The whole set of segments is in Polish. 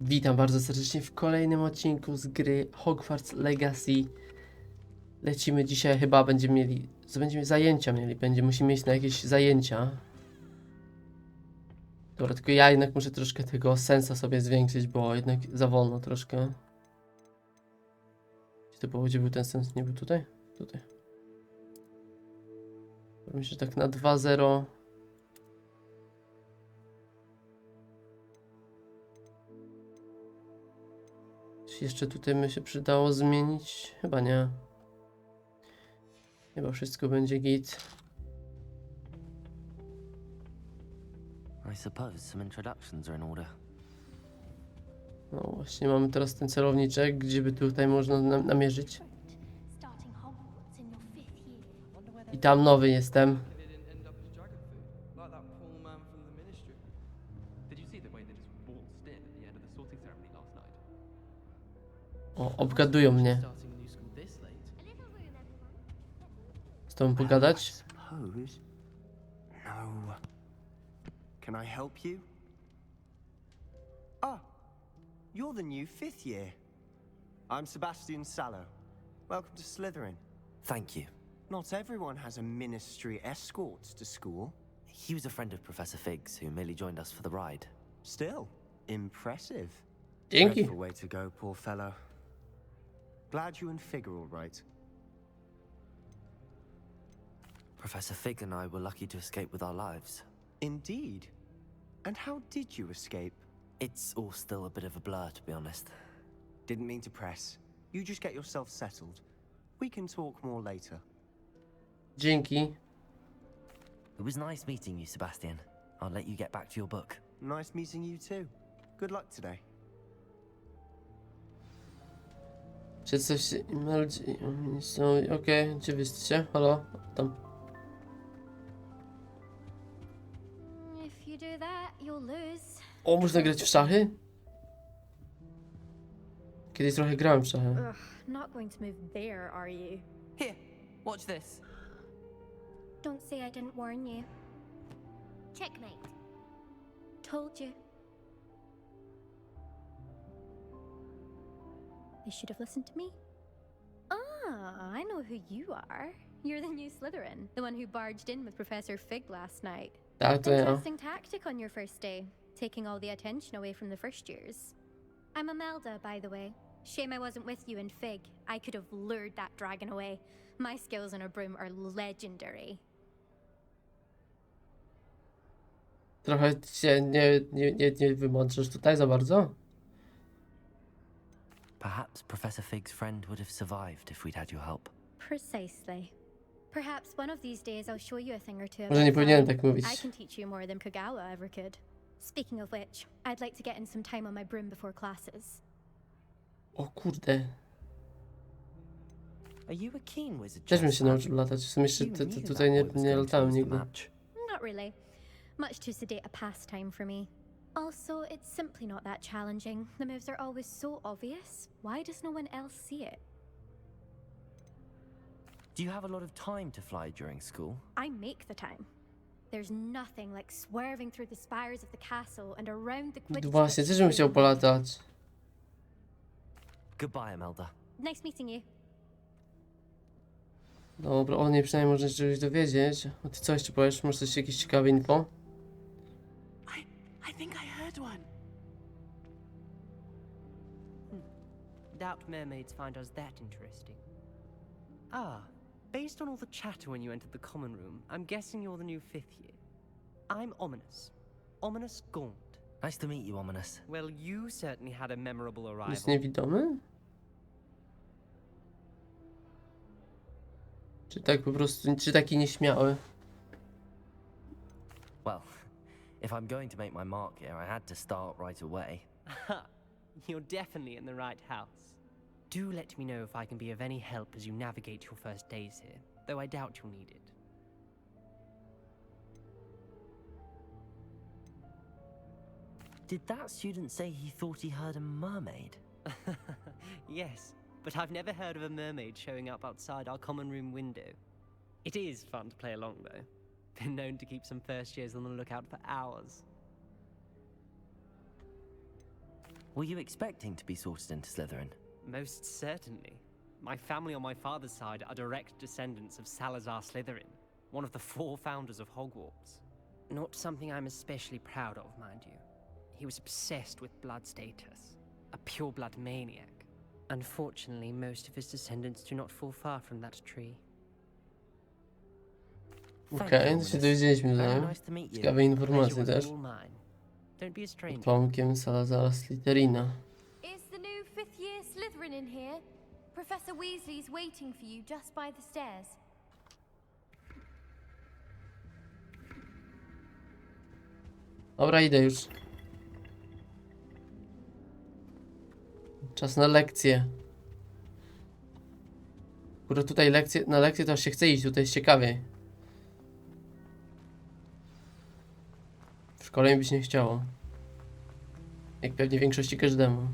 Witam bardzo serdecznie w kolejnym odcinku z gry Hogwarts Legacy. Lecimy dzisiaj, chyba będziemy mieli, zajęcia musimy mieć na jakieś zajęcia. Dobra, tylko ja jednak muszę troszkę tego sensa sobie zwiększyć, bo jednak za wolno troszkę. Gdzie to było, gdzie był ten sens? Nie był tutaj? Tutaj. Myślę, że tak na 2-0. Czy jeszcze tutaj by się przydało zmienić? Chyba nie. Chyba wszystko będzie git. I suppose some introductions are in order. No właśnie, mamy teraz ten celowniczek, gdzie by tutaj można namierzyć. I tam nowy jestem. O, obgadują mnie. Z tobą pogadać? Suppose. No. Can I help you? Ah, you're the new fifth year. I'm Sebastian Sallow. Welcome to Slytherin. Thank you. Not everyone has a ministry escort to school. He was a friend of Professor Fig's who merely joined us for the ride. Still, impressive. Dzięki. Dreadful way to go, poor fellow. Glad you and Fig are all right. Professor Fig and I were lucky to escape with our lives. Indeed. And how did you escape? It's all still a bit of a blur, to be honest. Didn't mean to press. You just get yourself settled. We can talk more later. Dzięki. It was nice meeting you, Sebastian. I'll let you get back to your book. Nice meeting you too. Good luck today. Przedstaw się Okej, gdzie wy jesteście? Halo? Tam. If you do that, you'll lose. O, można grać w szachy? Kiedyś trochę grałem w szachy. Ugh, not going to move there, are you? Here, watch this. Don't say I didn't warn you. Checkmate. Told you. They should have listened to me. Ah, I know who you are. You're the new Slytherin, the one who barged in with Professor Fig last night. Tak, to ja. Interesting tactic on your first day, taking all the attention away from the first years. I'm Imelda, by the way. Shame I wasn't with you in Fig. I could have lured that dragon away. My skills on a broom are legendary. Trochę się nie wymądrzysz tutaj za bardzo? Perhaps Professor Fig's friend would have survived if we'd had your help. Precisely. Perhaps one of these days I'll show you a thing or two. Może nie about powinienem flying. tak mówić. I can teach you more than Kogawa ever could. Speaking of which, I'd like to get in some time on my broom before classes. O kurde. Are you a keen wizard? Też bym Jess? się nauczył latać. W sumie jeszcze tutaj nie latałem nigdy. Not really. Much too sedate a pastime for me. Also, it's simply not that challenging. The moves are always so obvious. Why does no one else see it? Do you have a lot of time to fly during school? I make the time. There's nothing like swerving through the spires of the castle and around the Quidditch. Właśnie, też bym chciał polatać. Goodbye, Imelda. Nice meeting you. Dobra, o niej przynajmniej można się czegoś dowiedzieć. A ty co jeszcze powiesz? Może coś jakieś ciekawe info? I think I heard one. Doubt mermaids find us that interesting. Ah, based on all the chatter when you entered the common room, I'm guessing you're the new fifth year. I'm Ominous. Ominous Gaunt. Nice to meet you, Ominous. Well, you certainly had a memorable arrival. Jest niewidomy? Czy tak po prostu, czy taki nieśmiały? Well, if I'm going to make my mark here, I had to start right away. Ha! You're definitely in the right house. Do let me know if I can be of any help as you navigate your first days here, though I doubt you'll need it. Did that student say he thought he heard a mermaid? Yes, but I've never heard of a mermaid showing up outside our common room window. It is fun to play along, though. Been known to keep some first years on the lookout for hours. Were you expecting to be sorted into Slytherin? Most certainly. My family on my father's side are direct descendants of Salazar Slytherin, one of the 4 founders of Hogwarts. Not something I'm especially proud of, mind you. He was obsessed with blood status, a pure-blood maniac. Unfortunately, most of his descendants do not fall far from that tree. Okej, to się dowiedzieliśmy, Very że nice to meet you. ciekawe informacje Pleasure was też. all mine. Don't be a stranger. Tomkiem Salazara Slytherina. Is the new 5th year Slytherin in here? Professor Weasley's waiting for you just by the stairs. Dobra, idę już. Czas na lekcję. Kurde, tutaj na lekcję to aż się chce iść, tutaj jest ciekawie. W szkole mi by się nie chciało. Jak pewnie większości każdemu.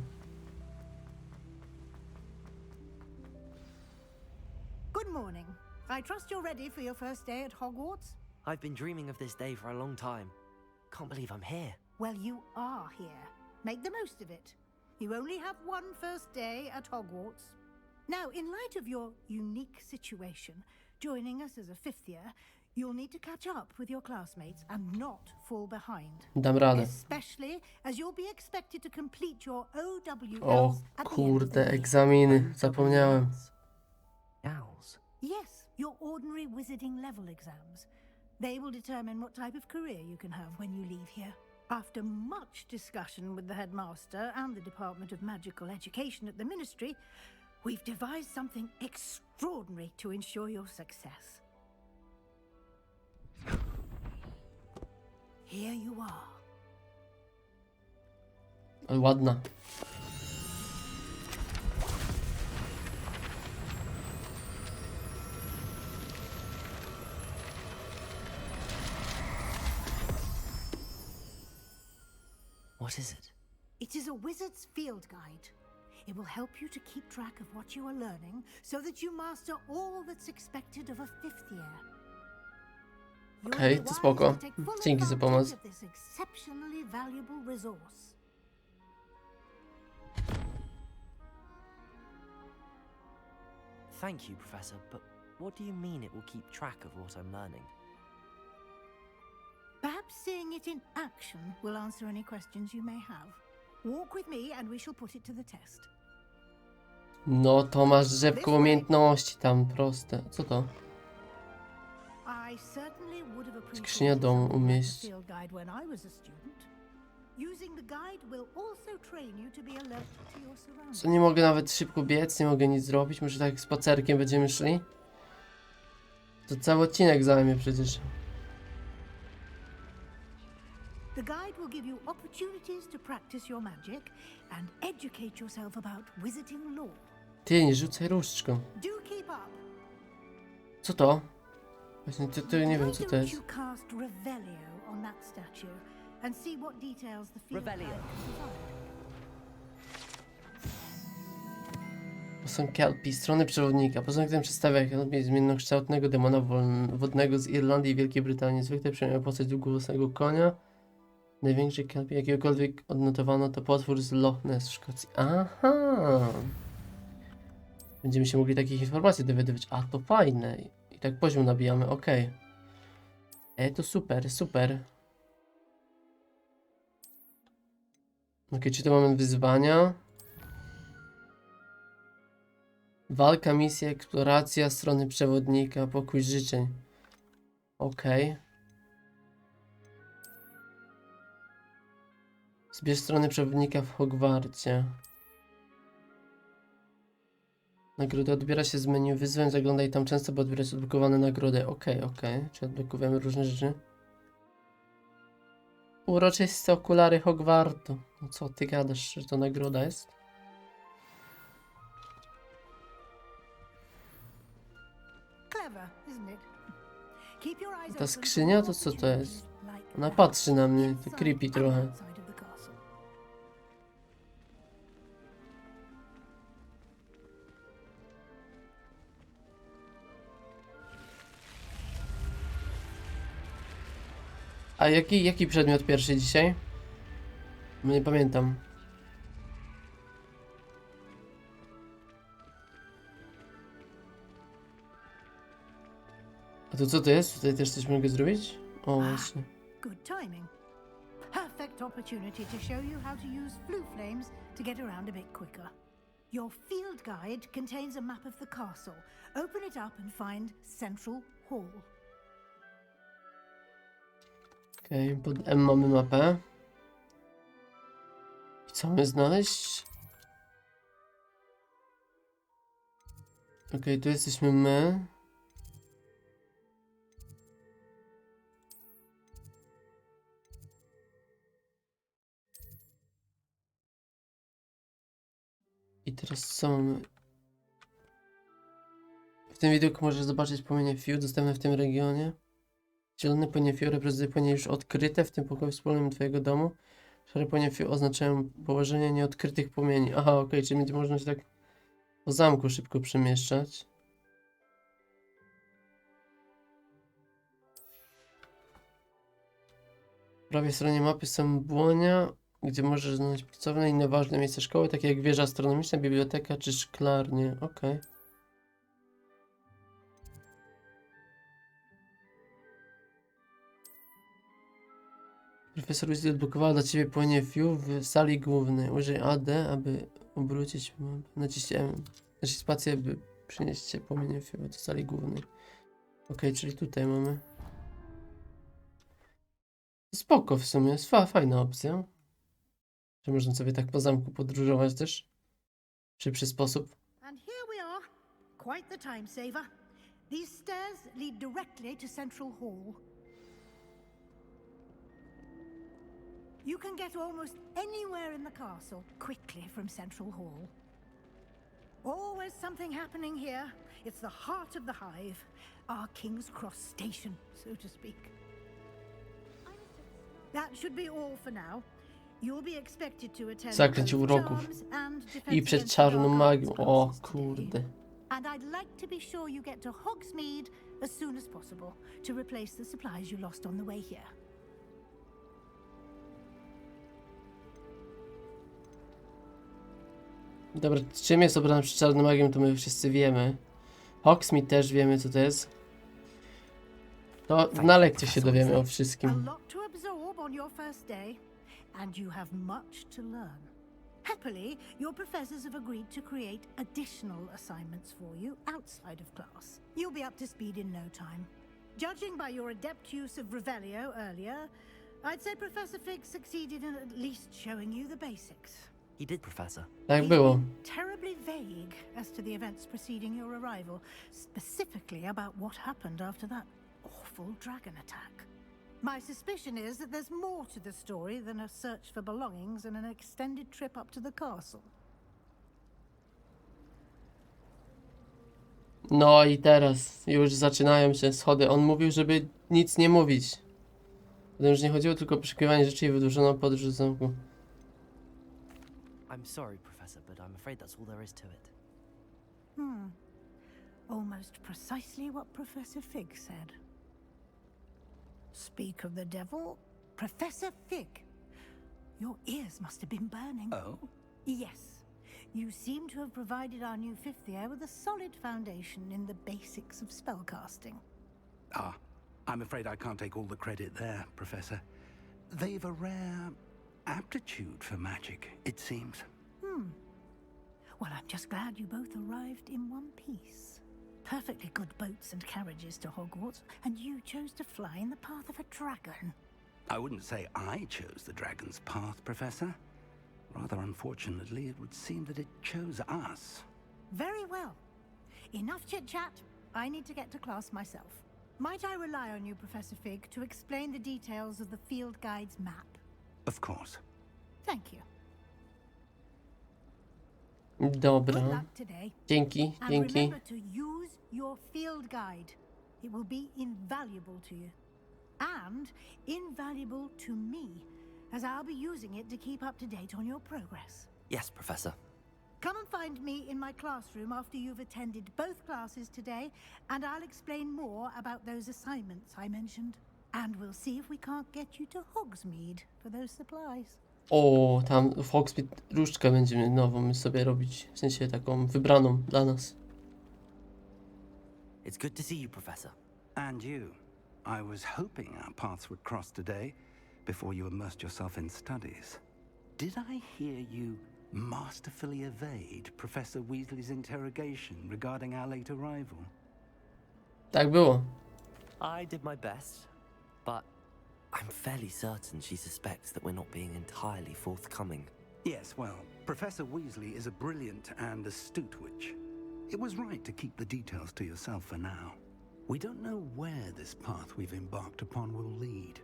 Good morning. I trust you're ready for your first day at Hogwarts? I've been dreaming of this day for a long time. Can't believe I'm here. Well, you are here. Make the most of it. You only have one first day at Hogwarts. Now, in light of your unique situation, joining us as a 5th year, you'll need to catch up with your classmates and not fall behind. Dam radę. Especially as you'll be expected to complete your OWLs O at the end of the kurde, year. egzaminy. Zapomniałem. Owls. Yes, your ordinary wizarding level exams. They will determine what type of career you can have when you leave here. After much discussion with the headmaster and the Department of Magical Education at the Ministry, we've devised something extraordinary to ensure your success. Here you are. Ale ładna. What is it? It is a wizard's field guide. It will help you to keep track of what you are learning so that you master all that's expected of a 5th year. You'll Okej, be to wise spoko. to take full Dzięki za advantage pomoc. of this exceptionally valuable resource. Thank you, Professor, but what do you mean it will keep track of what I'm learning? Perhaps seeing it in action will answer any questions you may have. Walk with me and we shall put it to the test. No to masz drzewko umiejętności tam, proste. Co to? I certainly would have Skrzynia appreciated domu something like umieść. the field guide when I was a student. Using the guide will also train you to be alert to your surroundings. Co, nie mogę nawet szybko biec, nie mogę nic zrobić, może tak spacerkiem będziemy szli? To cały odcinek zajmie przecież. The guide will give you opportunities to practice your magic and educate yourself about wizarding lore. Ty, nie rzucaj różdżką. Do keep up. Co to? Właśnie to nie wiem co to Why jest. don't you cast Revelio on that statue and see what details the field Revelio. guide can provide. To są kelpie, strony przewodnika. Poza tym przedstawia jak zmiennokształtnego demona wodnego z Irlandii i Wielkiej Brytanii. Zwykle przejmuje postać długowłosego konia. Największy kelpie jakiegokolwiek odnotowano to potwór z Loch Ness w Szkocji. Aha! Będziemy się mogli takich informacji dowiadywać. A, to fajne. I tak poziom nabijamy, okej. To super, super. Okej, czy to mamy wyzwania? Walka, misja, eksploracja, strony przewodnika, pokój życzeń. Okej. Zbierz strony przewodnika w Hogwarcie. Nagrody odbiera się z menu wyzwań, zaglądaj tam często, by odbierać odblokowane nagrody. Okej. Czyli odblokowujemy różne rzeczy. Uroczyste okulary Hogwartu. No co ty gadasz, że to nagroda jest? Clever, isn't it? Keep your eyes Ta open skrzynia for to co to opportunities jest? like Ona that patrzy na mnie, to inside creepy and trochę. outside of the castle. A jaki przedmiot pierwszy dzisiaj? Nie pamiętam. A to co to jest? Tutaj też coś mogę zrobić? O, właśnie. Good timing. Perfect opportunity to show you how to use flue flames to get around a bit quicker. Your field guide contains a map of the castle. Open it up and find Central Hall. Okej, pod M mamy mapę. I co mamy znaleźć? Okej, tu jesteśmy my. I teraz co mamy? W tym widoku możesz zobaczyć płomienie fiu dostępne w tym regionie. Zielone płomienie fiu reprezentuje płomienie już odkryte w tym pokoju wspólnym twojego domu. Szare płomienie fiu oznaczają położenie nieodkrytych płomieni. Aha, okej, czyli będzie można się tak po zamku szybko przemieszczać. Po prawej stronie mapy są błonia, gdzie możesz znaleźć pracowne i inne ważne miejsca szkoły, takie jak wieża astronomiczna, biblioteka czy szklarnie. Okej. Profesor Weasley odblokowała dla ciebie płomienie fiu w sali głównej. Użyj AD, aby obrócić mapę. Naciśnij spację, aby przynieść cię płomienie fiu do sali głównej. Okej, czyli tutaj mamy. Spoko w sumie, jest fajna opcja. Że można sobie tak po zamku podróżować też. W szybszy sposób. And here we are. Quite the time saver. These stairs lead directly to Central Hall. You can get almost anywhere in the castle quickly from Central Hall. Always something happening here. It's the heart of the hive, our King's Cross station, so to speak. That should be all for now. You'll be expected to attend Zaklęć both uroków. charms and defense I przed against czarną dark magią. arts O classes today. kurde. And I'd like to be sure you get to Hogsmeade as soon as possible to replace the supplies you lost on the way here. Dobra, czym jest obrana przed czarną magią, to my wszyscy wiemy. Hogsmeade też wiemy, co to jest. To na lekcji się dowiemy o A wszystkim. lot to absorb on your first day, and you have much to learn. Happily, your professors have agreed to create additional assignments for you outside of class. You'll be up to speed in no time. Judging by your adept use of Revelio earlier, I'd say Professor Fig succeeded in at least showing you the basics. He did, Professor. Tak He's było. been terribly vague as to the events preceding your arrival, specifically about what happened after that awful dragon attack. My suspicion is that there's more to the story than a search for belongings and an extended trip up to the castle. No i teraz już zaczynają się schody. On mówił, żeby nic nie mówić. Potem już nie chodziło tylko o poszukiwanie rzeczy i wydłużoną podróż do zamku. I'm sorry, Professor, but I'm afraid that's all there is to it. Almost precisely what Professor Fig said. Speak of the devil, Professor Fig. Your ears must have been burning. Oh? Yes. You seem to have provided our new fifth year with a solid foundation in the basics of spellcasting. I'm afraid I can't take all the credit there, Professor. They've a rare aptitude for magic, it seems. Well, I'm just glad you both arrived in one piece. Perfectly good boats and carriages to Hogwarts, and you chose to fly in the path of a dragon. I wouldn't say I chose the dragon's path, Professor. Rather unfortunately, it would seem that it chose us. Very well. Enough chit-chat. I need to get to class myself. Might I rely on you, Professor Fig, to explain the details of the field guide's map? Of course. Thank you. Dobra. Good luck today. Dzięki, And dzięki. remember to use your field guide. It will be invaluable to you. And invaluable to me, as I'll be using it to keep up to date on your progress. Yes, Professor. Come and find me in my classroom after you've attended both classes today, and I'll explain more about those assignments I mentioned. And we'll see if we can't get you to Hogsmeade for those supplies. O, tam w Hogsmeade różdżkę będziemy nową sobie robić. W sensie taką wybraną dla nas. It's good to see you, Professor. And you. I was hoping our paths would cross today before you immersed yourself in studies. Did I hear you masterfully evade Professor Weasley's interrogation regarding our late arrival? Tak było. I did my best, but I'm fairly certain she suspects that we're not being entirely forthcoming. Yes, well, Professor Weasley is a brilliant and astute witch. It was right to keep the details to yourself for now. We don't know where this path we've embarked upon will lead.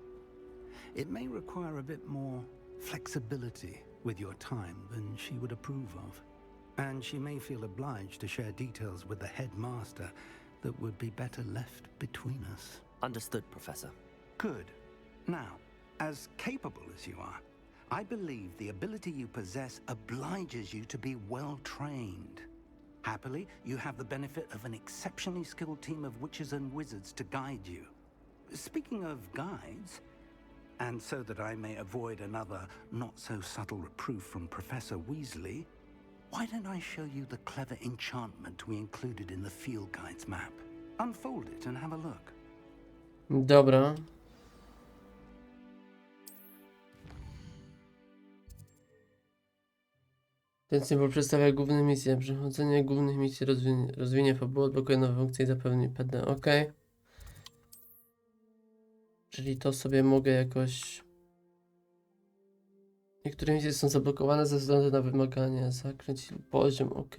It may require a bit more flexibility with your time than she would approve of. And she may feel obliged to share details with the headmaster that would be better left between us. Understood, Professor. Good. Now, as capable as you are, I believe the ability you possess obliges you to be well trained. Happily, you have the benefit of an exceptionally skilled team of witches and wizards to guide you. Speaking of guides, and so that I may avoid another not-so-subtle reproof from Professor Weasley, why don't I show you the clever enchantment we included in the field guide's map? Unfold it and have a look. Dobra. Ten symbol przedstawia główne misje. Przechodzenie głównych misji rozwinie fabułę, odblokuje nowe funkcje i zapewni PD. Ok. Czyli to sobie mogę jakoś... Niektóre misje są zablokowane ze względu na wymagania. Zakręć poziom, ok.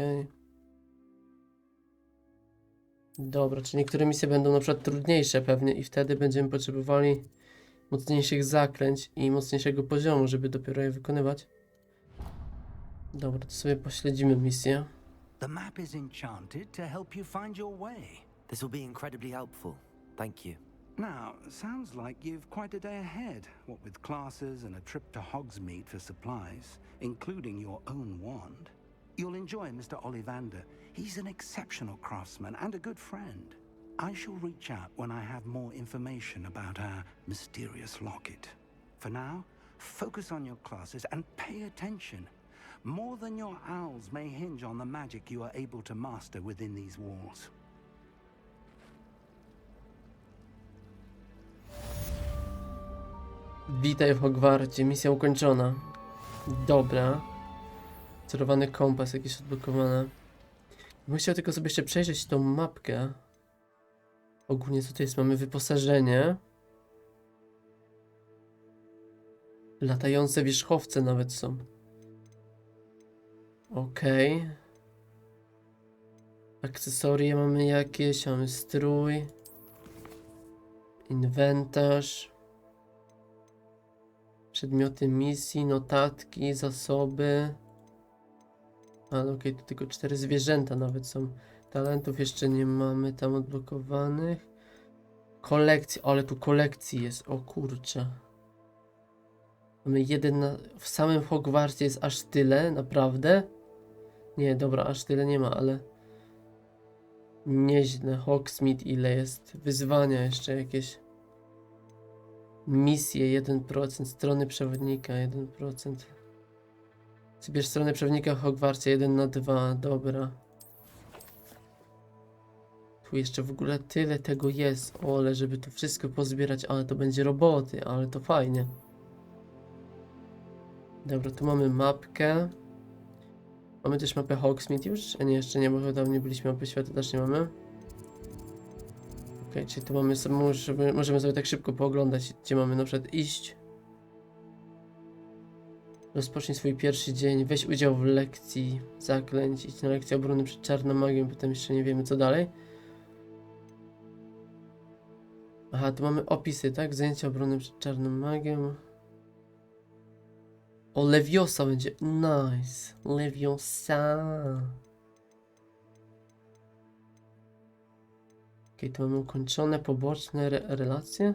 Dobra, czy niektóre misje będą na przykład trudniejsze pewnie i wtedy będziemy potrzebowali mocniejszych zaklęć i mocniejszego poziomu, żeby dopiero je wykonywać. Dobra, to sobie pośledzimy misję. The map is enchanted to help you find your way. This will be incredibly helpful. Thank you. Now, sounds like you've quite a day ahead, what with classes and a trip to Hogsmeade for supplies, including your own wand. You'll enjoy Mr. Ollivander. He's an exceptional craftsman and a good friend. I shall reach out when I have more information about our mysterious locket. For now, focus on your classes and pay attention. More than your owls may hinge on the magic you are able to master within these walls. Witaj w Hogwarcie, misja ukończona. Dobra. Sterowany kompas jakiś odblokowany. Bym chciał tylko sobie jeszcze przejrzeć tą mapkę. Ogólnie co to jest? Mamy wyposażenie. Latające wierzchowce nawet są. Okej. Akcesoria mamy jakieś, mamy strój. Inwentarz. Przedmioty misji, notatki, zasoby. Ale okej, tu tylko 4 zwierzęta nawet są. Talentów jeszcze nie mamy tam odblokowanych. Kolekcji, ale tu kolekcji jest, o kurczę. Mamy jeden w samym Hogwarcie jest aż tyle, naprawdę? Nie, dobra, aż tyle nie ma, ale... Nieźle, Hogsmeade ile jest? Wyzwania jeszcze jakieś. Misje 1%, strony przewodnika 1%. Zbierz stronę przewodnika w Hogwarcie 1/2, dobra. Tu jeszcze w ogóle tyle tego jest, ale żeby to wszystko pozbierać, ale to będzie roboty, ale to fajnie. Dobra, tu mamy mapkę. Mamy też mapę Hogsmeade już? A nie, jeszcze nie, bo chyba nie byliśmy mapy świata, też nie mamy. Okej, czyli tu mamy sobie, możemy sobie tak szybko pooglądać, gdzie mamy na przykład iść. Rozpocznij swój pierwszy dzień, weź udział w lekcji zaklęć, idź na lekcję obrony przed czarną magią, potem jeszcze nie wiemy co dalej. Aha, tu mamy opisy, tak? Zajęcia obrony przed czarną magią. O, Leviosa będzie, nice, Leviosa. Okej, tu mamy ukończone poboczne relacje.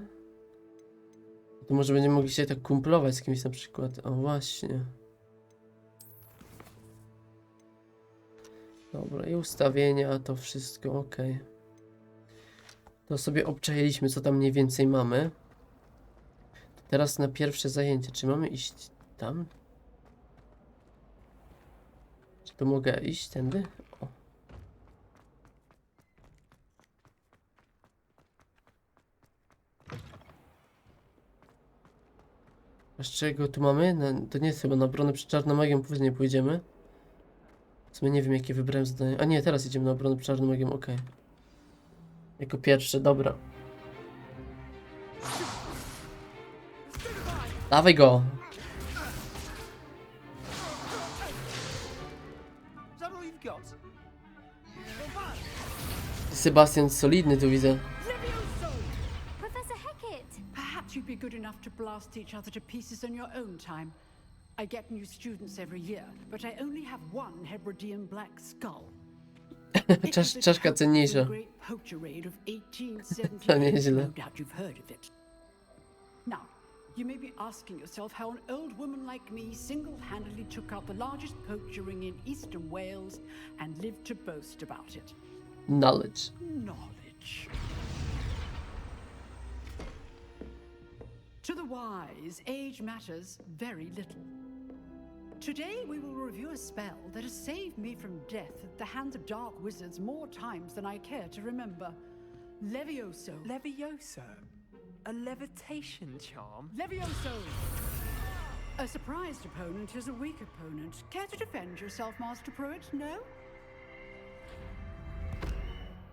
To może będziemy mogli się tak kumplować z kimś na przykład. O właśnie. Dobra, i ustawienia, to wszystko, ok. To sobie obczajiliśmy, co tam mniej więcej mamy. Teraz na pierwsze zajęcie. Czy mamy iść tam? Czy tu mogę iść tędy? O. A z czego tu mamy? No, to nie jest chyba na obronę przed czarną magią, później pójdziemy. W sumie nie wiem jakie wybrałem zadanie. A nie, teraz idziemy na obronę przed czarną magią, okej. Jako pierwsze, dobra. Dawaj go! Is that all you've got? Sebastian solidny tu widzę. Professor Hecat! Perhaps you'd be good enough to blast each other to pieces on your own time. I get new students every year, but I only have one Hebridean black skull. Czaszka cenniejsza. To nieźle. No doubt you've heard of it. Now, you may be asking yourself how an old woman like me single-handedly took out the largest poacher ring in eastern Wales and lived to boast about it. Knowledge. Knowledge. To the wise, age matters very little. Today we will review a spell that has saved me from death at the hands of dark wizards more times than I care to remember. Levioso. Levioso? A levitation charm? Levioso! A surprised opponent is a weak opponent. Care to defend yourself, Master Pruitt? No?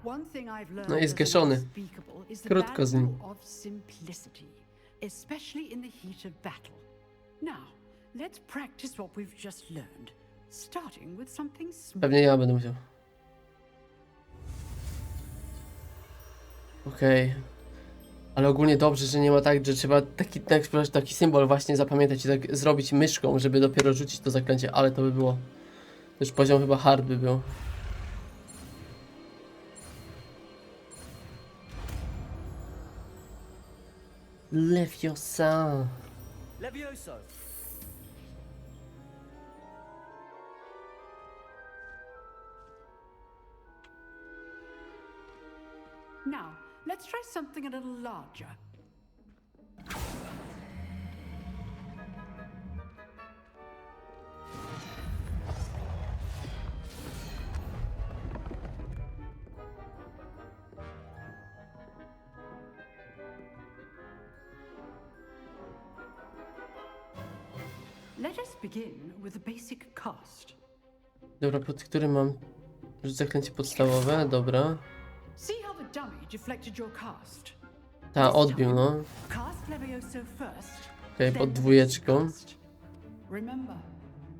One thing I've learned No i as zgaszony. unspeakable is the Krótko z nim. value of simplicity, especially in the heat of battle. Now, let's practice what we've just learned, starting with something small. Pewnie ja będę musiał. Okej. Ale ogólnie dobrze, że nie ma tak, że trzeba taki symbol właśnie zapamiętać i tak zrobić myszką, żeby dopiero rzucić to zaklęcie, ale to by było... To już poziom chyba hard by był. Leviosa. Levioso! Now, let's try something a little larger. Let us begin with the basic cast. Dobra, pod którym mam już zaklęcie podstawowe, dobra. See how the dummy deflected your cast? Ta, odbił, no. Cast Levioso first. Okej, then pod dwójeczką. cast. Remember,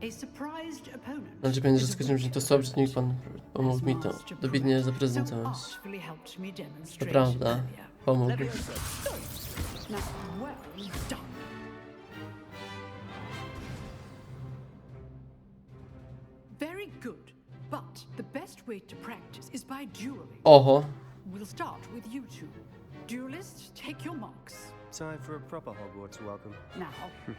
a surprised opponent. Znaczy będzie, że is a skończyłem, że to weak słabszy, niech pan opponent. pomógł mi to Master dobitnie Pruitt zaprezentować. so artfully helped me To demonstrate prawda, earlier. pomógł. Now, well done. Very good, but the best way to practice is by dueling. Oho, We'll start with you two. Duelists, take your marks. Time for a proper Hogwarts welcome. Now,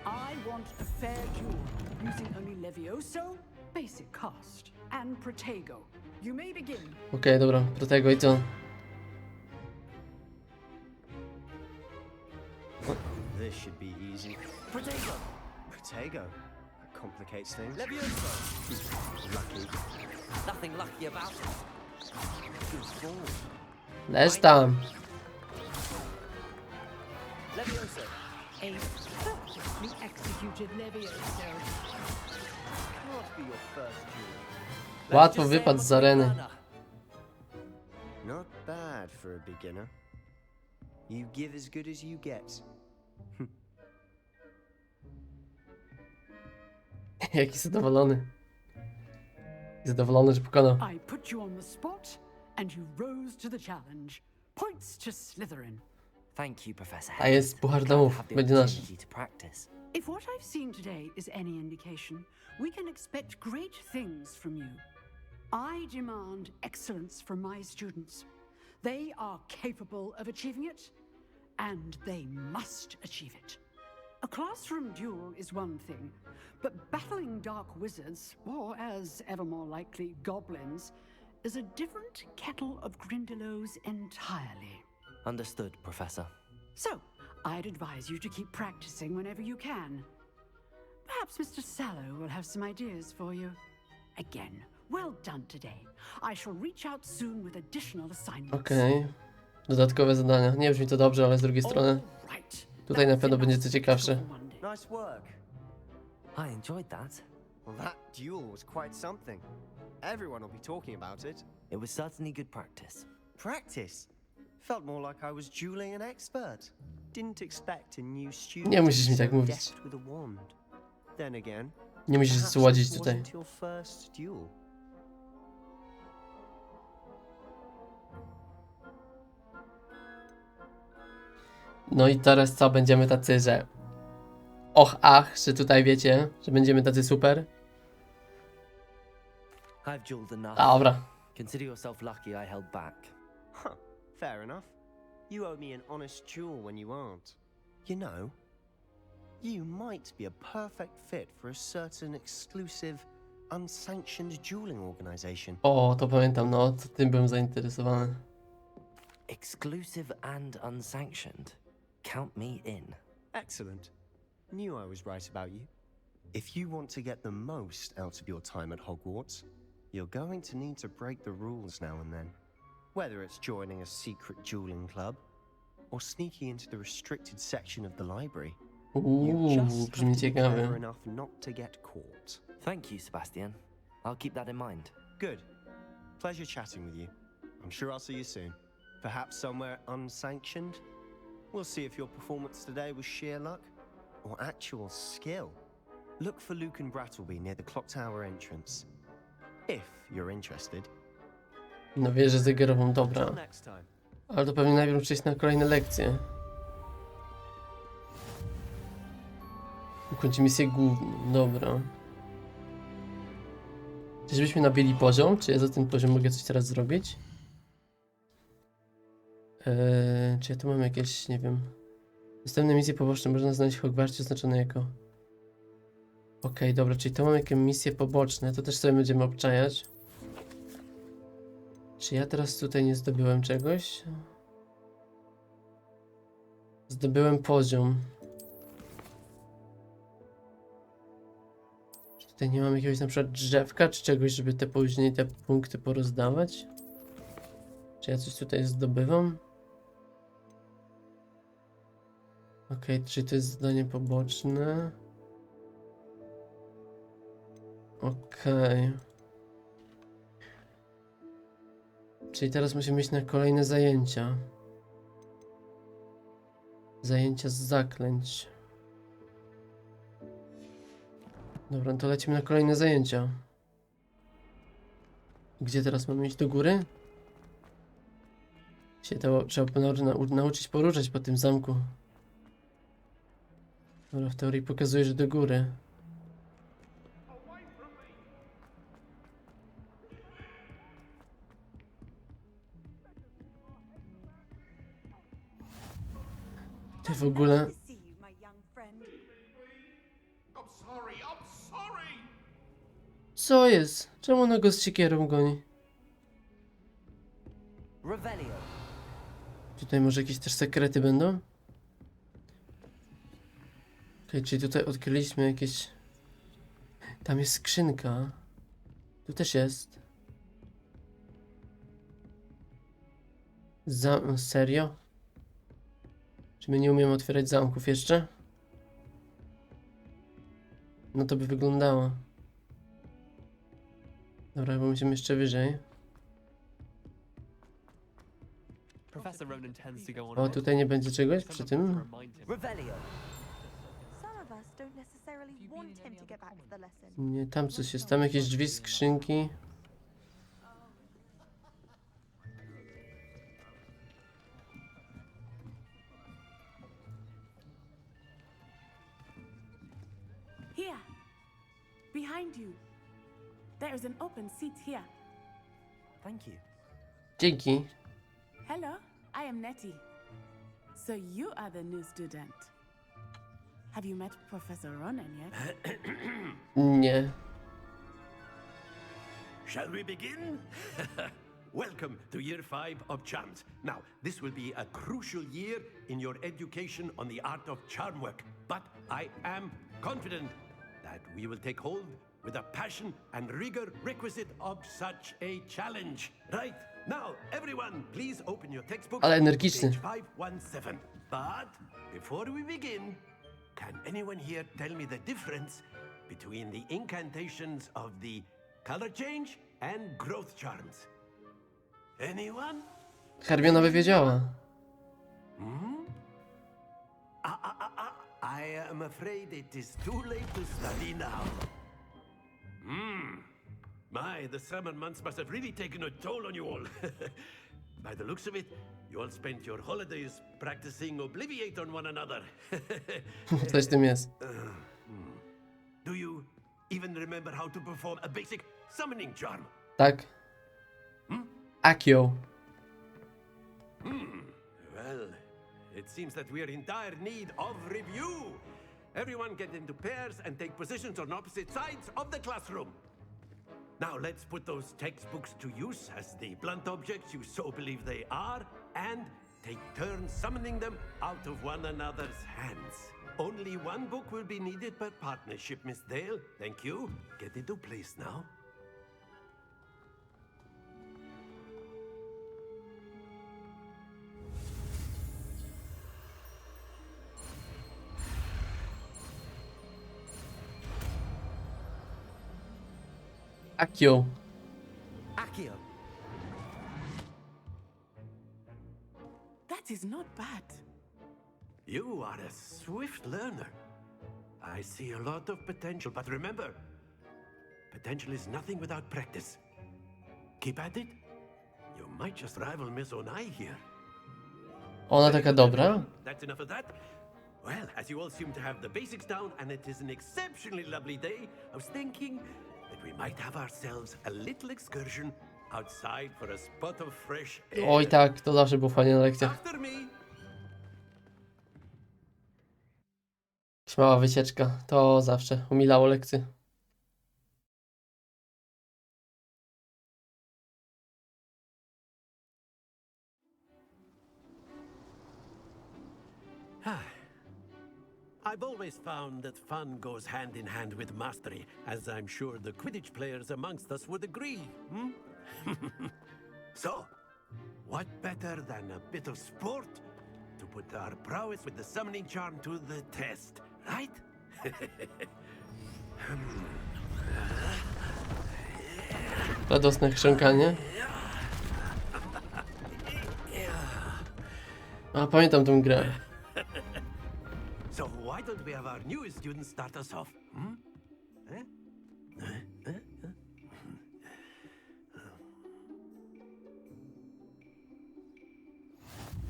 I want a fair duel using only Levioso, basic cast, and Protego. You may begin. okej, dobra, do tego i co? This should be easy. Protego! Protego. That complicates things. Levioso! Lucky. Nothing lucky about it. Good form. Leż tam. Levioso! A perfectly executed Levioso. Can't be your first duel. Łatwo wypadł z areny. Not bad for a beginner. You give as good as you get. Jaki zadowolony. Zadowolony, że pokonał. I put you on the spot, and you rose to the challenge. Points to Slytherin. Thank you, Professor. A jest puchar Glad to domów, have the będzie nasz. opportunity to practice. If what I've seen today is any indication, we can expect great things from you. I demand excellence from my students. They are capable of achieving it, and they must achieve it. A classroom duel is one thing, but battling dark wizards, or as ever more likely, goblins, is a different kettle of Grindylows entirely. Understood, Professor. So, I'd advise you to keep practicing whenever you can. Perhaps Mr. Sallow will have some ideas for you. Again, well done today. I shall reach out soon with additional assignments. Okej. Dodatkowe zadania. Nie brzmi to dobrze, ale z drugiej strony All right. tutaj na That's pewno będzie enough co ciekawsze. for Monday. Nice work. I enjoyed that. Well, that duel was quite something. Everyone will be talking about it. It was certainly good practice. Practice? Felt more like I was dueling an expert. Didn't expect a new student Nie musisz mi to be tak so mówić. deft with a wand. Then again, Nie musisz perhaps słodzić it tutaj. wasn't your first duel. No i teraz co? Będziemy tacy, że... Och, ach, że tutaj wiecie, że będziemy tacy super. I've dueled enough. Dobra. Consider yourself lucky I held back. Huh, fair enough. You owe me an honest duel when you aren't. You know, you might be a perfect fit for a certain exclusive, unsanctioned dueling organization. O, to pamiętam, no, to tym byłem zainteresowany. Exclusive and unsanctioned. Count me in. Excellent. Knew I was right about you. If you want to get the most out of your time at Hogwarts, you're going to need to break the rules now and then. Whether it's joining a secret dueling club, or sneaking into the restricted section of the library. You just have Brzmi to be clever ciekawie. enough not to get caught. Thank you, Sebastian. I'll keep that in mind. Good. Pleasure chatting with you. I'm sure I'll see you soon. Perhaps somewhere unsanctioned? We'll see if your performance today was sheer luck or actual skill. Look for Luke and Brattleby near the clock tower entrance. If you're interested. No wieżę zegarową, dobra. Till next time. Ale to pewnie najpierw przejść na kolejne lekcje. Ukończy misję główną, dobra. Czyżbyśmy nabili poziom? Czy ja za ten poziom mogę coś teraz zrobić? Czy ja tu mam jakieś, nie wiem... Następne misje poboczne można znaleźć w Hogwarcie oznaczone jako... Okej, dobra, czyli to mam jakieś misje poboczne, to też sobie będziemy obczajać. Czy ja teraz tutaj nie zdobyłem czegoś? Zdobyłem poziom. Czy tutaj nie mam jakiegoś na przykład drzewka, czy czegoś, żeby te później te punkty porozdawać? Czy ja coś tutaj zdobywam? Okej, czyli to jest zadanie poboczne. Okej. Czyli teraz musimy iść na kolejne zajęcia. Zajęcia z zaklęć. Dobra, no to lecimy na kolejne zajęcia. Gdzie teraz mamy iść? Do góry? Się to trzeba nauczyć poruszać po tym zamku. Dobra, w teorii pokazuje, że do góry. Ty w ogóle... Co jest? Czemu ona go z siekierą goni? Revelio. Tutaj może jakieś też sekrety będą? Okej, czyli tutaj odkryliśmy jakieś... Tam jest skrzynka. Tu też jest. Serio? Czy my nie umiemy otwierać zamków jeszcze? No to by wyglądało. Dobra, bo będziemy jeszcze wyżej. Professor Ronan tends to go on O, tutaj nie będzie czegoś przy tym? Revelio. Some of us don't necessarily want him to get back to the lesson. Nie, tam coś jest. Tam jakieś drzwi, skrzynki. Here, behind you. There is an open seat here. Thank you. Dzięki. Hello, I am Nettie. So you are the new student. Have you met Professor Ronan yet? Nie. Shall we begin? Welcome to year 5 of charms. Now, this will be a crucial year in your education on the art of charm work, but I am confident that we will take hold with a passion and rigor requisite of such a challenge. Right, now, everyone, please open your textbooks Ale to energiczny. page 517. But before we begin, can anyone here tell me the difference between the incantations of the color change and growth charms? Anyone? Hermiona by wiedziała. I am afraid it is too late to study now. My, the summer months must have really taken a toll on you all. By the looks of it, you all spent your holidays practicing Obliviate on one another. Coś w tym jest. Do you even remember how to perform a basic summoning charm? Tak. Akio. Well, it seems that we are in dire need of review. Everyone get into pairs and take positions on opposite sides of the classroom. Now let's put those textbooks to use as the blunt objects you so believe they are, and take turns summoning them out of one another's hands. Only one book will be needed per partnership, Miss Dale. Thank you. Get into place now. Akio. Akio. That is not bad. You are a swift learner. I see a lot of potential, but remember, potential is nothing without practice. Keep at it. You might just rival Miss Onai here. Ona taka dobra? That's enough of that. Well, as you all seem to have the basics down, and it is an exceptionally lovely day, I was thinking that we might have ourselves a little excursion outside for a spot of fresh air. Oj tak, to zawsze było fajnie na lekcjach. After me. Mała wycieczka, to zawsze umilało lekcje. I've always found that fun goes hand in hand with mastery, as I'm sure the Quidditch players amongst us would agree. So, what better than a bit of sport to put our prowess with the summoning charm to the test, right? Radosne chrząkanie. A pamiętam tę grę. So why don't we have our newest student start us off?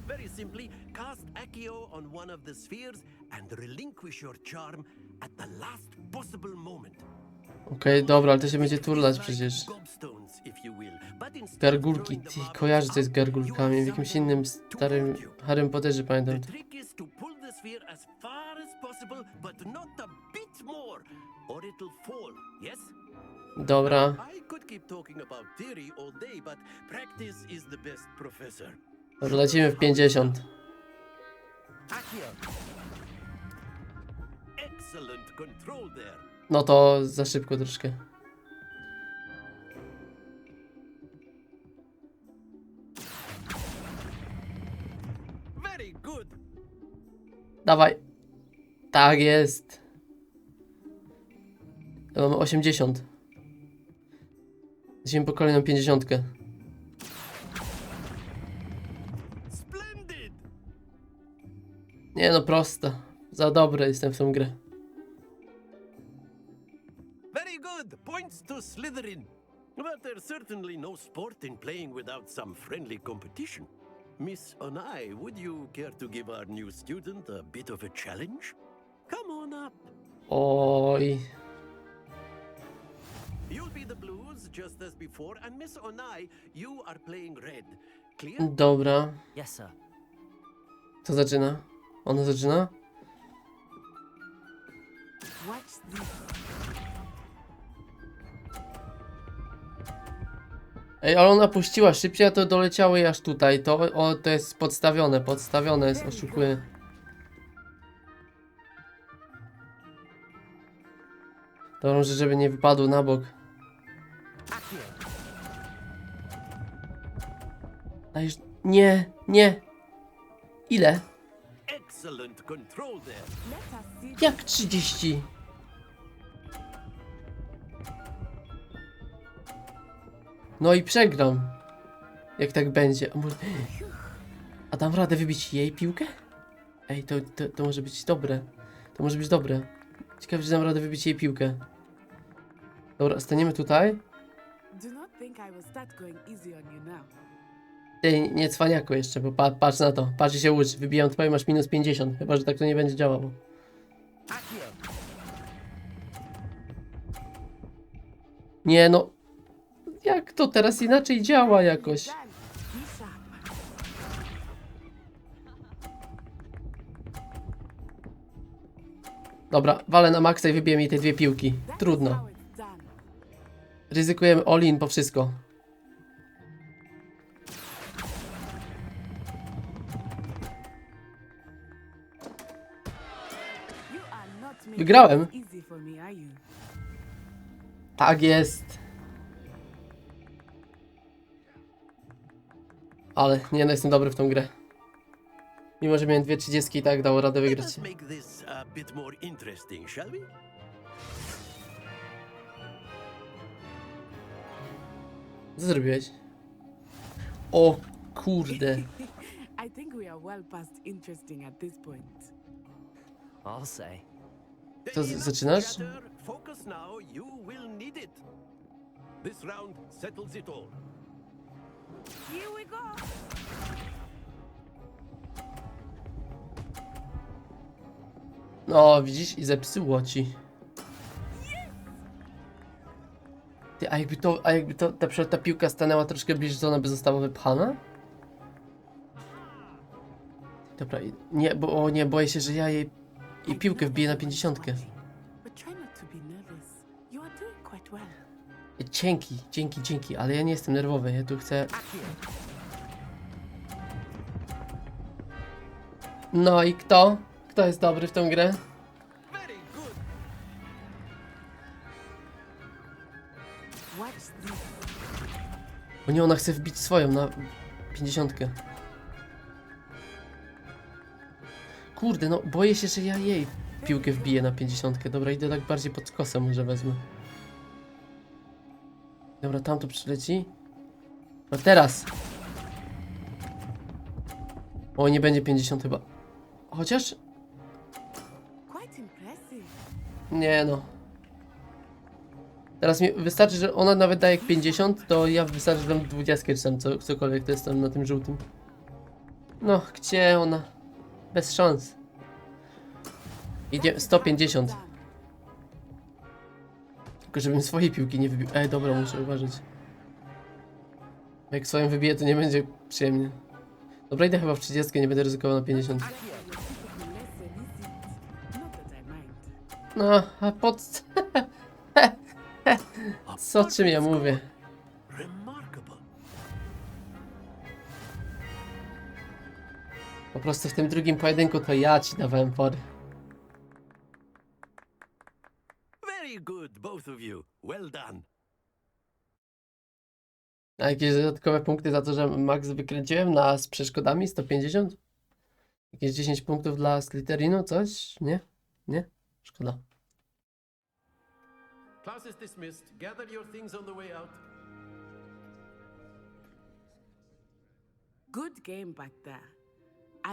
Very simply, cast Accio on one of the spheres and relinquish your charm at the last possible moment. Okej, dobra, ale to się będzie turlać przecież. Gargulki, ty kojarzę coś z gargulkami. W jakimś innym starym Harrym Potterze pamiętam. Dobra. Lecimy w 50. No to za szybko troszkę. Dawaj. Tak jest. Ja mamy 80. Lecimy po kolejną 50. Nie no, prosta. Za dobry jestem w tą grę. Very good. Points to Slytherin. But there's certainly no sport in playing without some friendly competition. Miss Onai, would you care to give our new student a bit of a challenge? Come on up. Oj. You'll be the blues just as before, and Miss Onai, you are playing red. Clear? Dobra. Yes, sir. Kto zaczyna? Ona zaczyna? Watch this. Ej, ale ona puściła szybciej, a to doleciało jej aż tutaj. To jest podstawione jest, oszukuje. To może, żeby nie wypadł na bok. Dajesz... Nie, nie. Ile? excellent control there. Let us see. Jak 30? No i przegram. Jak tak będzie. A dam radę wybić jej piłkę? Ej, to może być dobre. To może być dobre. Ciekawe, czy dam radę wybić jej piłkę. Dobra, staniemy tutaj. Do not think I will start going easy on you now. Ty, nie cwaniaku jeszcze, bo patrz na to. Patrz i się ucz. Wybijam twoje, masz minus 50. Chyba, że tak to nie będzie działało. Nie no. Jak to teraz inaczej działa jakoś? Dobra, walę na maksa i wybiję mi te dwie piłki. Trudno. Ryzykujemy all-in po wszystko. Wygrałem. Tak jest. Ale nie no, jestem dobry w tą grę. Mimo, że miałem 2 30 i tak dało radę wygrać. Let's make this a bit more interesting, shall we? Co zrobiłeś? O kurde. I think we are well past interesting at this point. I'll say. To zaczynasz? Focus now, you will need it. This round settles it all. Here we go. No, widzisz? I zepsuło ci. Ty, a jakby to, na przykład ta piłka stanęła troszkę bliżej, to ona by została wypchana? Dobra, nie, bo nie, boję się, że ja jej piłkę wbiję na 50. But try not to be nervous. You are doing quite well. Dzięki, ale ja nie jestem nerwowy, ja tu chcę... No i kto? Kto jest dobry w tą grę? Bo nie, ona chce wbić swoją na 50. Kurde, no boję się, że ja jej piłkę wbiję na 50. Dobra, idę tak bardziej pod kosę może wezmę. Dobra, tam to przyleci. No teraz! O, nie będzie 50 chyba. Chociaż... Nie no. Teraz mi wystarczy, że ona nawet daje 50, to ja wystarczy, że dam 20 czy tam cokolwiek to jest tam na tym żółtym. No, gdzie ona? Bez szans. Idzie 150. Tylko żebym swojej piłki nie wybił. Ej, dobra, muszę uważać. Jak swoją wybiję, to nie będzie przyjemnie. Dobra, idę chyba w 30, nie będę ryzykował na 50. No, a pod... Co czym ja mówię? Po prostu w tym drugim pojedynku to ja ci dawałem pory. Very good, both of you. Well done. A jakieś dodatkowe punkty za to, że max wykręciłem z przeszkodami 150? Jakieś 10 punktów dla Slytherinu? Coś? Nie? Nie? Szkoda. Class is dismissed. Gather your things on the way out. Good game back there.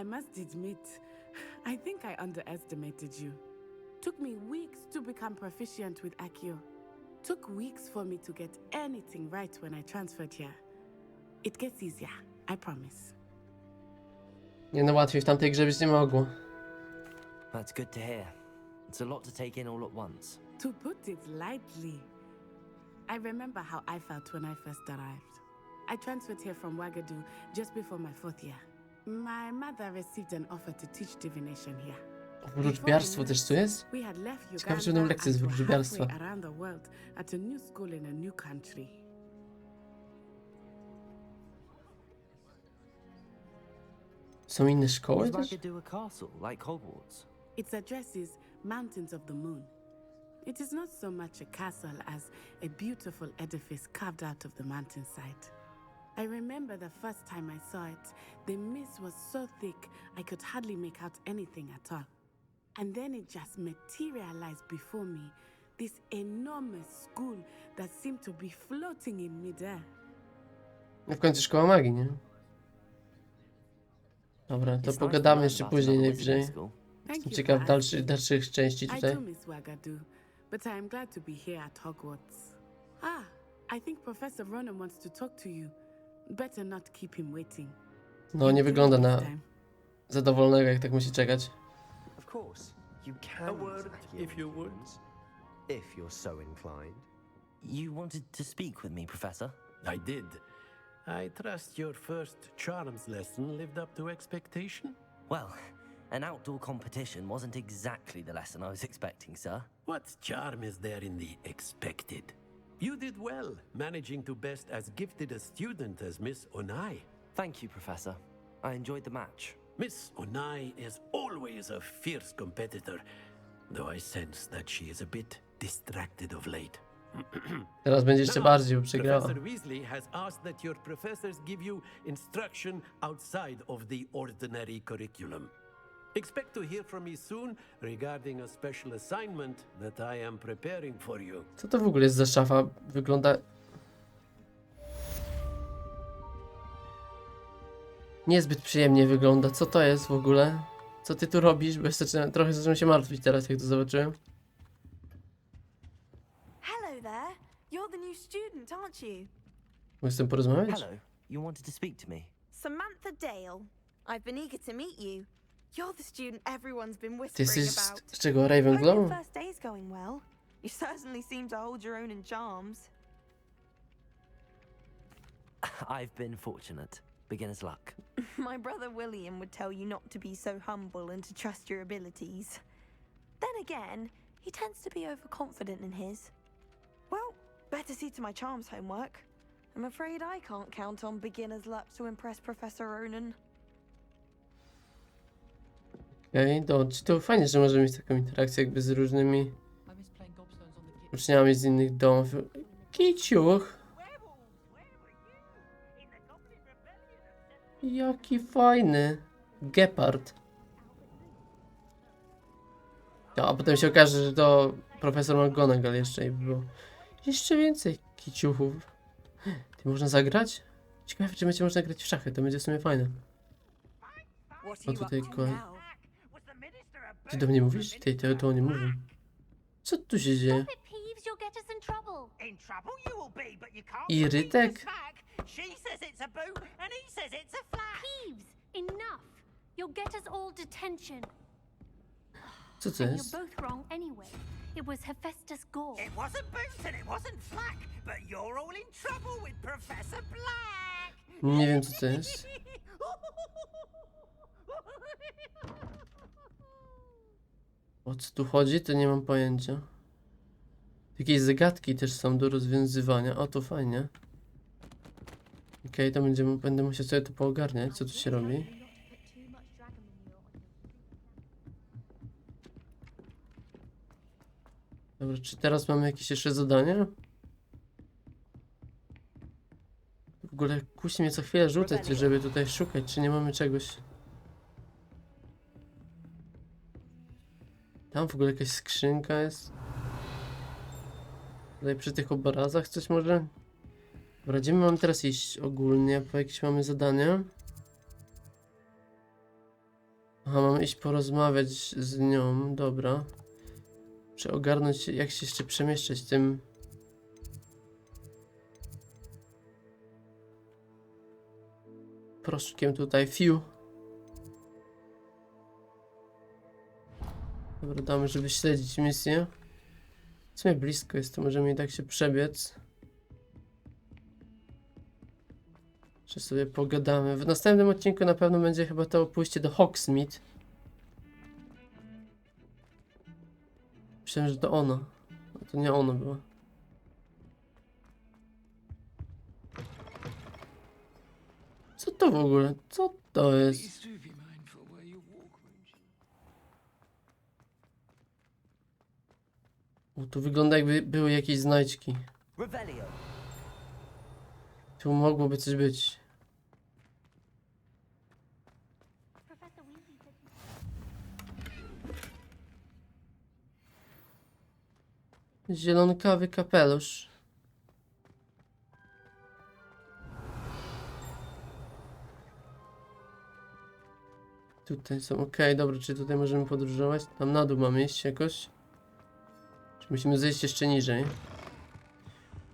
I must admit, I think I underestimated you. Took me weeks to become proficient with Akio. Took weeks for me to get anything right when I transferred here. It gets easier, I promise. Nie no, łatwiej w tamtej grze być nie mogło. That's good to hear. It's a lot to take in all at once. To put it lightly, I remember how I felt when I first arrived. I transferred here from Wagadu just before my 4th year. My mother received an offer to teach divination here. Wróżbiarstwo też tu jest? We had left Ciekawe, czy będą lekcje z wróżbiarstwa. halfway around the world at a new school in a new country. Są inne szkoły Is też? Wagadu a castle like Hogwarts? Its address is Mountains of the Moon. It is not so much a castle as a beautiful edifice carved out of the mountainside. I remember the first time I saw it. The mist was so thick I could hardly make out anything at all. And then it just materialized before me. This enormous school that seemed to be floating in midair. No w końcu szkoła magii, nie? Dobra, to pogadamy jeszcze później najwyżej. Jestem ciekaw dalszych części I tutaj. do miss Wagadu, but I am glad to be here at Hogwarts. I think Professor Ronan wants to talk to you. Better not keep him waiting. No, nie wygląda na zadowolonego, jak tak musi czekać. Of course, you can. A word, if you would. If you're so inclined. You wanted to speak with me, Professor? I did. I trust your first charms lesson lived up to expectation? Well, an outdoor competition wasn't exactly the lesson I was expecting, sir. What charm is there in the expected? You did well, managing to best as gifted a student as Miss Onai. Thank you, Professor. I enjoyed the match. Miss Onai is always a fierce competitor, though I sense that she is a bit distracted of late. Teraz będzie jeszcze bardziej, bo Now, przegrała. Professor Weasley has asked that your professors give you instruction outside of the ordinary curriculum. Expect to hear from me soon regarding a special assignment that I am preparing for you. Co to w ogóle jest za szafa? Wygląda... Niezbyt przyjemnie wygląda. Co to jest w ogóle? Co ty tu robisz? Bo trochę zacząłem się martwić teraz, jak to zobaczyłem. Hello there. You're the new student, aren't you? Chcę porozmawiać? Hello, you wanted to speak to me? Samantha Dale. I've been eager to meet you. You're the student everyone's been Ty whispering jesteś about. z czego? Hope Ravenclaw? your first day's going well. You certainly seem to hold your own in charms. I've been fortunate. Beginner's luck. My brother William would tell you not to be so humble and to trust your abilities. Then again, he tends to be overconfident in his. Well, better see to my charms homework. I'm afraid I can't count on beginner's luck to impress Professor Ronan. Okej, to fajnie, że możemy mieć taką interakcję jakby z różnymi uczniami z innych domów. Kiciuch! Jaki fajny gepard. No, a potem się okaże, że to profesor McGonagall jeszcze i było jeszcze więcej kiciuchów. Ty można zagrać? Ciekawe, czy będzie można grać w szachy, to będzie w sumie fajne. O tutaj kolej. Ty do mnie mówisz? Ty to nie mówię. Co tu się dzieje? Irytek? Peeves, enough. You'll get us all detention. Co to And jest? you're both wrong anyway. It was Hephaestus Gore. It wasn't Boot and it wasn't Flack, but you're all in trouble with Professor Black. Nie wiem, co to jest. O co tu chodzi, to nie mam pojęcia. Jakieś zagadki też są do rozwiązywania. O, to fajnie. Okej, to będę musiał sobie to poogarniać, co tu się robi. Dobra, czy teraz mamy jakieś jeszcze zadania? W ogóle kusi mnie co chwilę rzucać, żeby tutaj szukać, czy nie mamy czegoś. Tam w ogóle jakaś skrzynka jest. Tutaj przy tych obrazach coś może? Dobra, gdzie my mamy teraz iść ogólnie? Po jakieś mamy zadania? Aha, mamy iść porozmawiać z nią, dobra. Muszę ogarnąć, jak się jeszcze przemieszczać tym... proszkiem tutaj, fiu. Dobra, damy, żeby śledzić misję. W sumie blisko jest, to możemy i tak się przebiec. Jeszcze sobie pogadamy. W następnym odcinku na pewno będzie chyba to pójście do Hogsmeade. Myślałem, że to ono. A to nie ono było. Co to w ogóle? Co to jest? O, tu wygląda jakby były jakieś znajdźki. Tu mogłoby coś być. Zielonkawy kapelusz. Tutaj są, okej, dobra, czy tutaj możemy podróżować? Tam na dół mamy iść jakoś? Czy musimy zejść jeszcze niżej?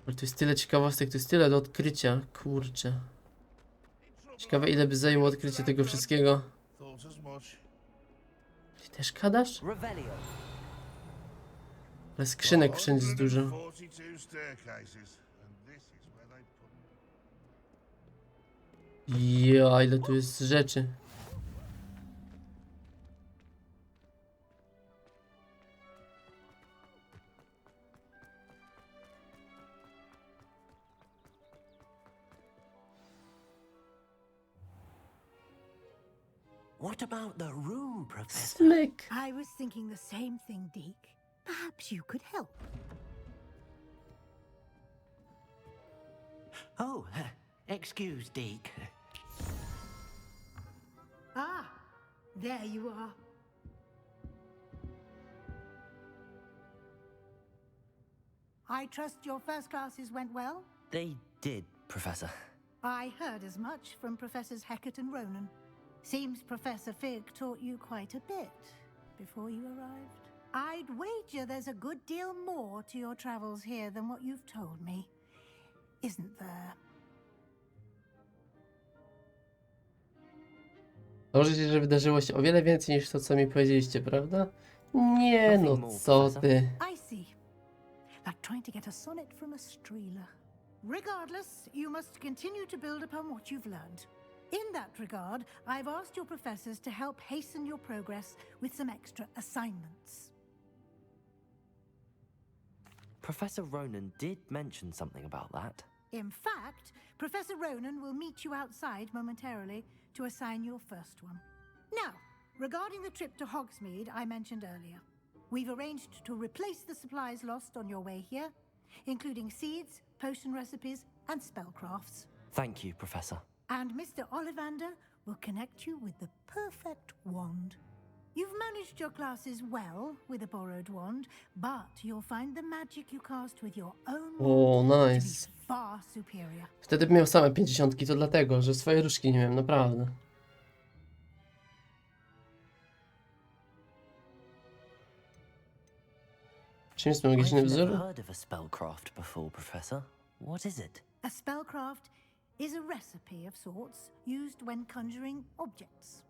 Ale to jest tyle ciekawostek, to jest tyle do odkrycia, kurczę. Ciekawe, ile by zajęło odkrycie tego wszystkiego. Ty też gadasz? Ale skrzynek wszędzie jest dużo. Ja, ile tu jest rzeczy. What about the room, Professor? Slick. I was thinking the same thing, Deke. Perhaps you could help. Oh, excuse, Deke. Ah, there you are. I trust your first classes went well? They did, Professor. I heard as much from Professors Hecat and Ronan. Seems Professor Fig taught you quite a bit before you arrived. I'd wager there's a good deal more to your travels here than what you've told me. Isn't there? Założę się, że wydarzyło się o wiele więcej niż to, co mi powiedzieliście, prawda? Nie, no co ty. I see. Like trying to get a sonnet from a streeler. Regardless, you must continue to build upon what you've learned. In that regard, I've asked your professors to help hasten your progress with some extra assignments. Professor Ronan did mention something about that. In fact, Professor Ronan will meet you outside momentarily to assign your first one. Now, regarding the trip to Hogsmeade I mentioned earlier, we've arranged to replace the supplies lost on your way here, including seeds, potion recipes, and spellcrafts. Thank you, Professor. And Mr. Ollivander will connect you with the perfect wand. You've managed your classes well with a borrowed wand, but you'll find the magic you cast with your own O, wand to be nice. far superior. Wtedy bym miał same 50, to dlatego, że swoje różki nie miałem, naprawdę. Czym jest magiczny I've wzór? never heard of a spellcraft before, Professor. What is it? A spellcraft is a recipe of sorts used when conjuring objects.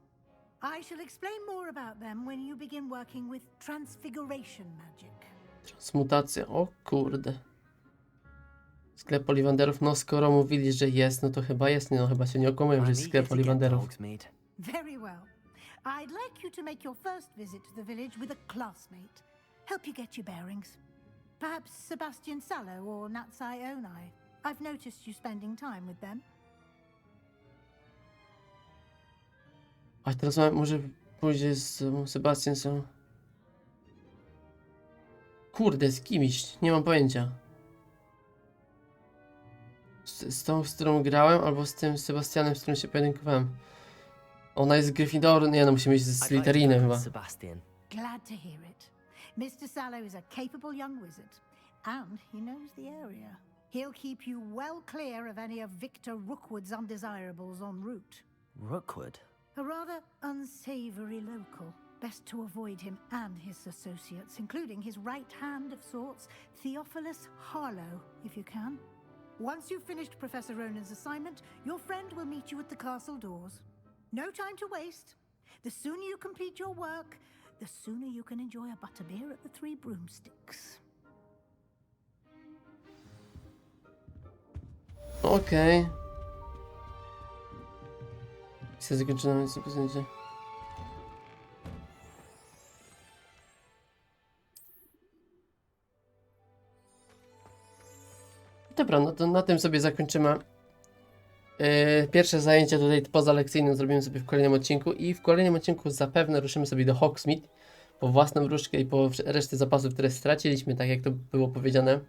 I shall explain more about them when you begin working with transfiguration magic. Transmutacja, o kurde. Sklep Ollivanderów, no skoro mówili, że jest, no to chyba jest, no chyba się nie okłamałem, że jest sklep Ollivanderów. Very well. I'd like you to make your first visit to the village with a classmate. Help you get your bearings. Perhaps Sebastian Sallow or Natsai Onai. I've noticed you spending time with them. A teraz może pójdzie z Sebastian są. Kurde, z kimś, nie mam pojęcia. Z tą, z którą grałem, albo z tym Sebastianem, z którym się pojedynkowałem. Ona jest z Gryffindor, nie no, musimy iść z Slytherinem chyba. Sebastian. Glad to hear it. Mr. Sallow is a capable young wizard, and he knows the area. He'll keep you well clear of any of Victor Rookwood's undesirables en route. Rookwood? A rather unsavory local. Best to avoid him and his associates, including his right hand of sorts, Theophilus Harlow, if you can. Once you've finished Professor Ronan's assignment, your friend will meet you at the castle doors. No time to waste. The sooner you complete your work, the sooner you can enjoy a butterbeer at the Three Broomsticks. Okej. Misja zakończona, więc nie. Dobra, no to na tym sobie zakończymy. Pierwsze zajęcia tutaj pozalekcyjne zrobimy sobie w kolejnym odcinku i w kolejnym odcinku zapewne ruszymy sobie do Hogsmeade po własną wróżkę i po resztę zapasów, które straciliśmy, tak jak to było powiedziane.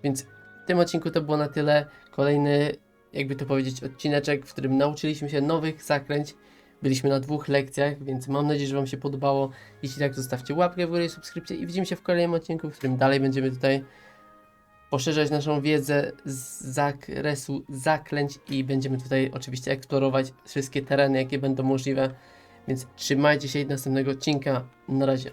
Więc w tym odcinku to było na tyle. Kolejny jakby to powiedzieć, odcineczek, w którym nauczyliśmy się nowych zaklęć. Byliśmy na 2 lekcjach, więc mam nadzieję, że Wam się podobało. Jeśli tak, zostawcie łapkę w górę i subskrypcję i widzimy się w kolejnym odcinku, w którym dalej będziemy tutaj poszerzać naszą wiedzę z zakresu zaklęć i będziemy tutaj oczywiście eksplorować wszystkie tereny, jakie będą możliwe. Więc trzymajcie się i do następnego odcinka. Na razie.